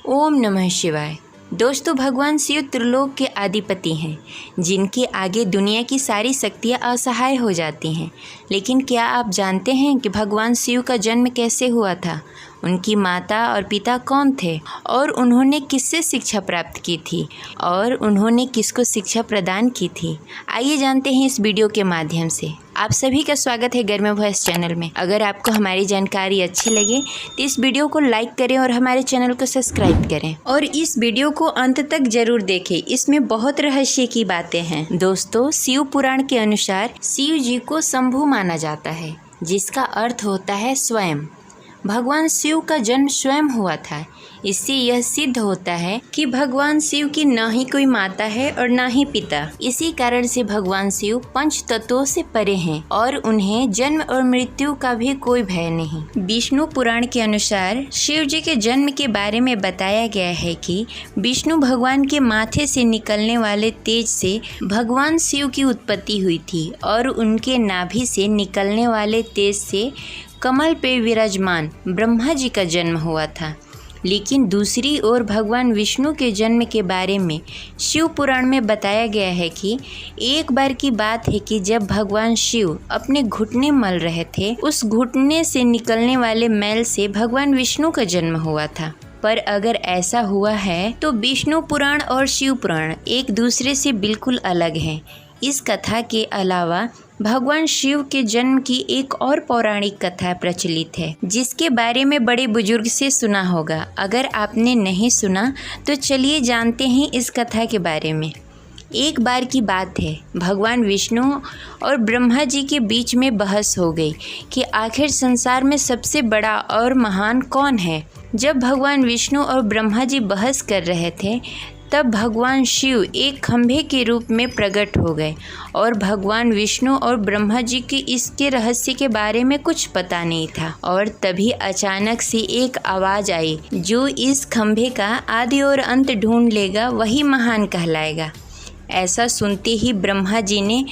ओम नमः शिवाय। दोस्तों, भगवान शिव त्रिलोक के अधिपति हैं, जिनके आगे दुनिया की सारी शक्तियाँ असहाय हो जाती हैं। लेकिन क्या आप जानते हैं कि भगवान शिव का जन्म कैसे हुआ था? उनकी माता और पिता कौन थे और उन्होंने किससे शिक्षा प्राप्त की थी और उन्होंने किसको शिक्षा प्रदान की थी? आइए जानते हैं इस वीडियो के माध्यम से। आप सभी का स्वागत है गर्म वॉइस चैनल में। अगर आपको हमारी जानकारी अच्छी लगे तो इस वीडियो को लाइक करें और हमारे चैनल को सब्सक्राइब करें और इस वीडियो को अंत तक जरूर देखें। इसमें बहुत रहस्य की बातें हैं। दोस्तों, शिव पुराण के अनुसार शिव जी को शंभु माना जाता है, जिसका अर्थ होता है स्वयं। भगवान शिव का जन्म स्वयं हुआ था। इससे यह सिद्ध होता है कि भगवान शिव की न ही कोई माता है और न ही पिता। इसी कारण से भगवान शिव पंच तत्वों से परे हैं और उन्हें जन्म और मृत्यु का भी कोई भय नहीं। विष्णु पुराण के अनुसार शिव जी के जन्म के बारे में बताया गया है कि विष्णु भगवान के माथे से निकलने वाले तेज से भगवान शिव की उत्पत्ति हुई थी और उनके नाभि से निकलने वाले तेज से कमल पे विराजमान ब्रह्मा जी का जन्म हुआ था। लेकिन दूसरी ओर भगवान विष्णु के जन्म के बारे में शिव पुराण में बताया गया है कि एक बार की बात है कि जब भगवान शिव अपने घुटने मल रहे थे, उस घुटने से निकलने वाले मैल से भगवान विष्णु का जन्म हुआ था। पर अगर ऐसा हुआ है तो विष्णु पुराण और शिव पुराण एक दूसरे से बिल्कुल अलग हैं। इस कथा के अलावा भगवान शिव के जन्म की एक और पौराणिक कथा प्रचलित है, जिसके बारे में बड़े बुजुर्ग से सुना होगा। अगर आपने नहीं सुना तो चलिए जानते हैं इस कथा के बारे में। एक बार की बात है, भगवान विष्णु और ब्रह्मा जी के बीच में बहस हो गई कि आखिर संसार में सबसे बड़ा और महान कौन है। जब भगवान विष्णु और ब्रह्मा जी बहस कर रहे थे, तब भगवान शिव एक खंभे के रूप में प्रकट हो गए और भगवान विष्णु और ब्रह्मा जी के इसके रहस्य के बारे में कुछ पता नहीं था। और तभी अचानक से एक आवाज़ आई, जो इस खंभे का आदि और अंत ढूंढ लेगा वही महान कहलाएगा। ऐसा सुनते ही ब्रह्मा जी ने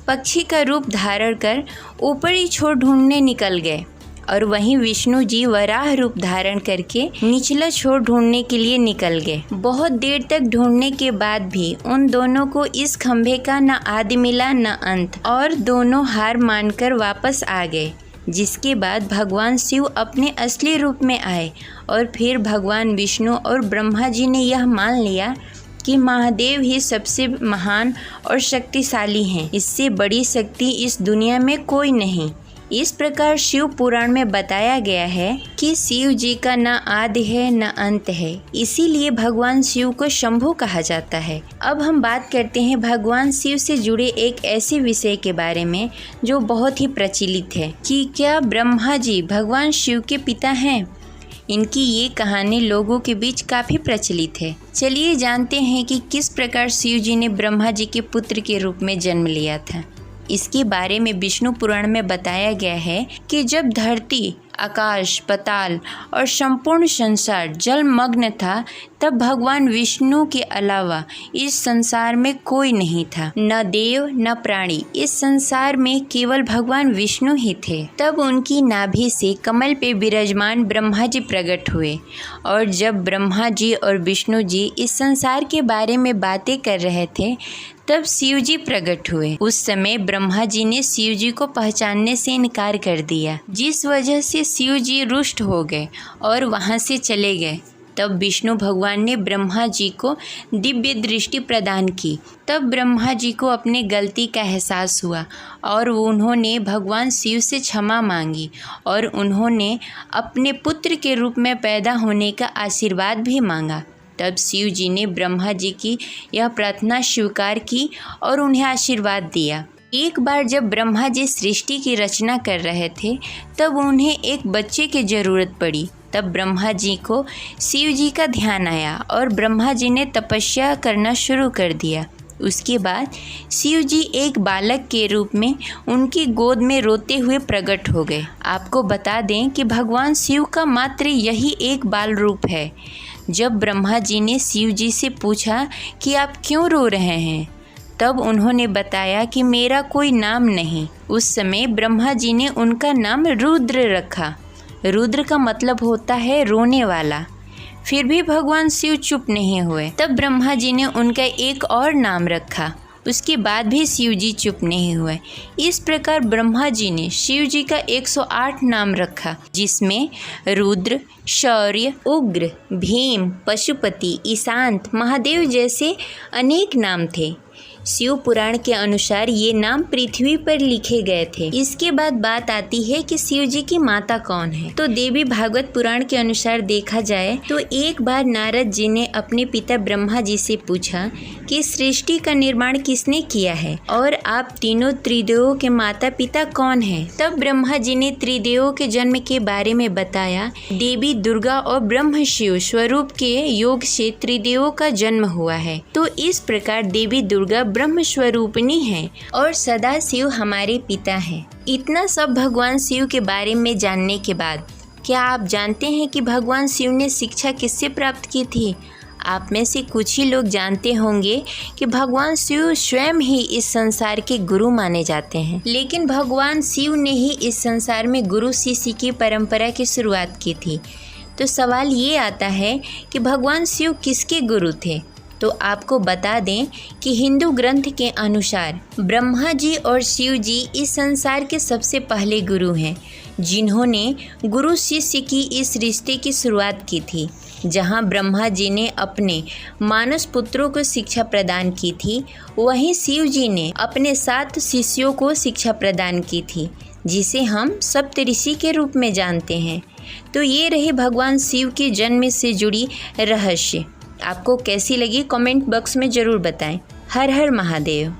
पक्षी का रूप धारण कर ऊपरी छोर ढूंढने निकल गए और वहीं विष्णु जी वराह रूप धारण करके निचला छोर ढूंढने के लिए निकल गए। बहुत देर तक ढूंढने के बाद भी उन दोनों को इस खंभे का न आदि मिला न अंत और दोनों हार मानकर वापस आ गए। जिसके बाद भगवान शिव अपने असली रूप में आए और फिर भगवान विष्णु और ब्रह्मा जी ने यह मान लिया कि महादेव ही सबसे महान और शक्तिशाली हैं। इससे बड़ी शक्ति इस दुनिया में कोई नहीं। इस प्रकार शिव पुराण में बताया गया है कि शिव जी का न आदि है न अंत है, इसीलिए भगवान शिव को शंभु कहा जाता है। अब हम बात करते हैं भगवान शिव से जुड़े एक ऐसे विषय के बारे में जो बहुत ही प्रचलित है कि क्या ब्रह्मा जी भगवान शिव के पिता हैं। इनकी ये कहानी लोगों के बीच काफ़ी प्रचलित है। चलिए जानते हैं कि किस प्रकार शिव जी ने ब्रह्मा जी के पुत्र के रूप में जन्म लिया था। इसके बारे में विष्णु पुराण में बताया गया है कि जब धरती, आकाश, पाताल और संपूर्ण संसार जलमग्न था, तब भगवान विष्णु के अलावा इस संसार में कोई नहीं था, न देव न प्राणी। इस संसार में केवल भगवान विष्णु ही थे। तब उनकी नाभि से कमल पे विराजमान ब्रह्मा जी प्रकट हुए और जब ब्रह्मा जी और विष्णु जी इस संसार के बारे में बातें कर रहे थे, तब शिव जी प्रकट हुए। उस समय ब्रह्मा जी ने शिव जी को पहचानने से इनकार कर दिया, जिस वजह से शिव जी रुष्ट हो गए और वहां से चले गए। तब विष्णु भगवान ने ब्रह्मा जी को दिव्य दृष्टि प्रदान की। तब ब्रह्मा जी को अपने गलती का एहसास हुआ और उन्होंने भगवान शिव से क्षमा मांगी और उन्होंने अपने पुत्र के रूप में पैदा होने का आशीर्वाद भी मांगा। तब शिव जी ने ब्रह्मा जी की यह प्रार्थना स्वीकार की और उन्हें आशीर्वाद दिया। एक बार जब ब्रह्मा जी सृष्टि की रचना कर रहे थे, तब उन्हें एक बच्चे की ज़रूरत पड़ी। तब ब्रह्मा जी को शिव जी का ध्यान आया और ब्रह्मा जी ने तपस्या करना शुरू कर दिया। उसके बाद शिव जी एक बालक के रूप में उनकी गोद में रोते हुए प्रकट हो गए। आपको बता दें कि भगवान शिव का मात्र यही एक बाल रूप है। जब ब्रह्मा जी ने शिव जी से पूछा कि आप क्यों रो रहे हैं, तब उन्होंने बताया कि मेरा कोई नाम नहीं। उस समय ब्रह्मा जी ने उनका नाम रुद्र रखा। रुद्र का मतलब होता है रोने वाला। फिर भी भगवान शिव चुप नहीं हुए। तब ब्रह्मा जी ने उनका एक और नाम रखा। उसके बाद भी शिव जी चुप नहीं हुए। इस प्रकार ब्रह्मा जी ने शिव जी का 108 नाम रखा, जिसमें रुद्र, शौर्य, उग्र, भीम, पशुपति, ईशांत, महादेव जैसे अनेक नाम थे। शिव पुराण के अनुसार ये नाम पृथ्वी पर लिखे गए थे। इसके बाद बात आती है कि शिव जी की माता कौन है। तो देवी भागवत पुराण के अनुसार देखा जाए तो एक बार नारद जी ने अपने पिता ब्रह्मा जी से पूछा कि सृष्टि का निर्माण किसने किया है और आप तीनों त्रिदेवों के माता पिता कौन हैं। तब ब्रह्मा जी ने त्रिदेवों के जन्म के बारे में बताया। देवी दुर्गा और ब्रह्म शिव स्वरूप के योग से त्रिदेवों का जन्म हुआ है। तो इस प्रकार देवी दुर्गा ब्रह्म स्वरूपिणी है और सदा शिव हमारे पिता हैं। इतना सब भगवान शिव के बारे में जानने के बाद क्या आप जानते हैं कि भगवान शिव ने शिक्षा किससे प्राप्त की थी? आप में से कुछ ही लोग जानते होंगे कि भगवान शिव स्वयं ही इस संसार के गुरु माने जाते हैं। लेकिन भगवान शिव ने ही इस संसार में गुरु शिष्य की परंपरा की शुरुआत की थी। तो सवाल ये आता है कि भगवान शिव किसके गुरु थे? तो आपको बता दें कि हिंदू ग्रंथ के अनुसार ब्रह्मा जी और शिव जी इस संसार के सबसे पहले गुरु हैं, जिन्होंने गुरु शिष्य की इस रिश्ते की शुरुआत की थी। जहां ब्रह्मा जी ने अपने मानस पुत्रों को शिक्षा प्रदान की थी, वहीं शिव जी ने अपने 7 शिष्यों को शिक्षा प्रदान की थी, जिसे हम सप्तऋषि के रूप में जानते हैं। तो ये रहे भगवान शिव के जन्म से जुड़ी रहस्य। आपको कैसी लगी कमेंट बॉक्स में ज़रूर बताएं। हर हर महादेव।